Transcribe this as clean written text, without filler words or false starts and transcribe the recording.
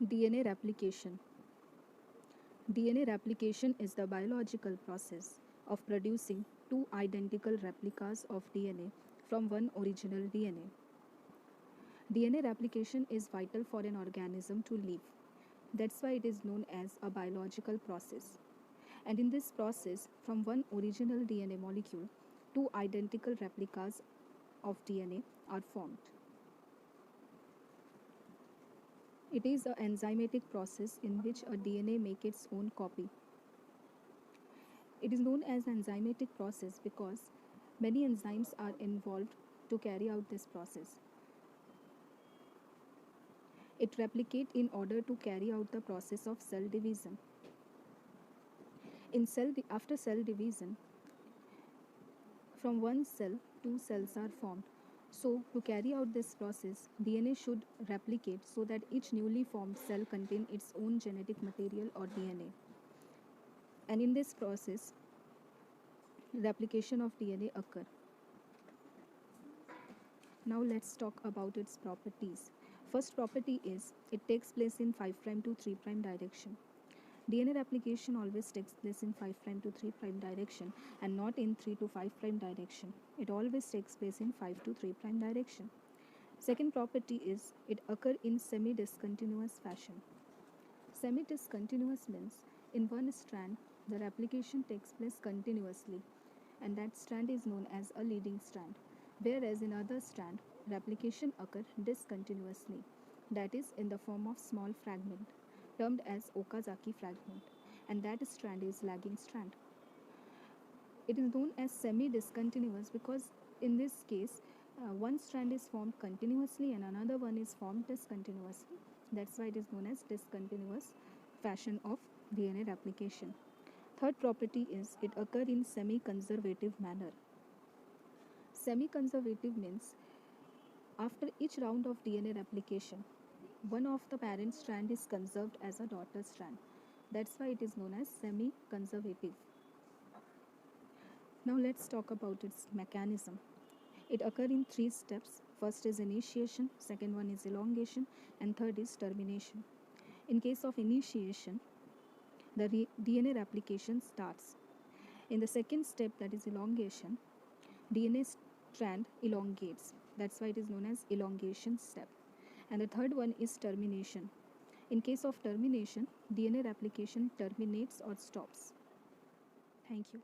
DNA replication. DNA replication is the biological process of producing two identical replicas of DNA from one original DNA. DNA replication is vital for an organism to live. That's why it is known as a biological process. And in this process, from one original DNA molecule, two identical replicas of DNA are formed. It is an enzymatic process in which a DNA makes its own copy. It is known as enzymatic process because many enzymes are involved to carry out this process. It replicates in order to carry out the process of cell division. After cell division, from one cell, two cells are formed. So, to carry out this process, DNA should replicate so that each newly formed cell contains its own genetic material or DNA. And in this process, replication of DNA occur. Now let's talk about its properties. First property is it takes place in 5' to 3' direction. DNA replication always takes place in 5' to 3' direction and not in 3 to 5' direction. It always takes place in 5 to 3' direction. Second property is it occurs in semi-discontinuous fashion. Semi-discontinuous means in one strand the replication takes place continuously and that strand is known as a leading strand, whereas in other strand replication occurs discontinuously, that is in the form of small fragment termed as Okazaki fragment, and that strand is lagging strand. It is known as semi-discontinuous because in this case one strand is formed continuously and another one is formed discontinuously. That's why it is known as discontinuous fashion of DNA replication. Third property is it occurs in semi-conservative manner. Semi-conservative means after each round of DNA replication, one of the parent strand is conserved as a daughter strand. That's why it is known as semi-conservative. Now let's talk about its mechanism. It occurs in 3 steps. First is initiation, second one is elongation, and third is termination. In case of initiation, the DNA replication starts. In the second step, that is elongation, DNA strand elongates. That's why it is known as elongation step. And the third one is termination. In case of termination, DNA replication terminates or stops. Thank you.